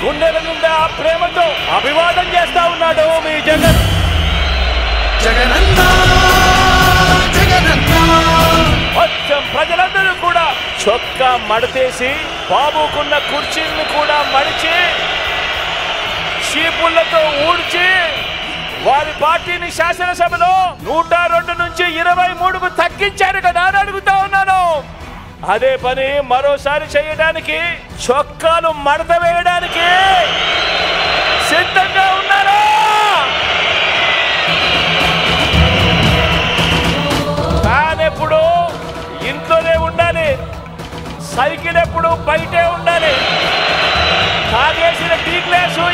గుండెల నిండా ప్రేమతో అభివాదం చేస్తా ఉన్నాడు మీ జగన్. మొత్తం ప్రజలందరూ కూడా చొక్కా మడతేసి బాబుకున్న కుర్చీలను కూడా మడిచి చీపుళ్లతో ఊడ్చి వారి పార్టీని శాసనసభలో 102 నుంచి 23కు తగ్గించారు కదా అని అడుగుతా ఉన్నాను. అదే పని మరోసారి చేయడానికి చొక్కాలు మడత వేయడానికి సిద్ధంగా ఉన్నారా? ఫ్యాన్ ఎప్పుడు ఇంట్లోనే ఉండాలి, సైకిల్ ఎప్పుడు బయటే ఉండాలి, తాగేసిన టీ గ్లాసు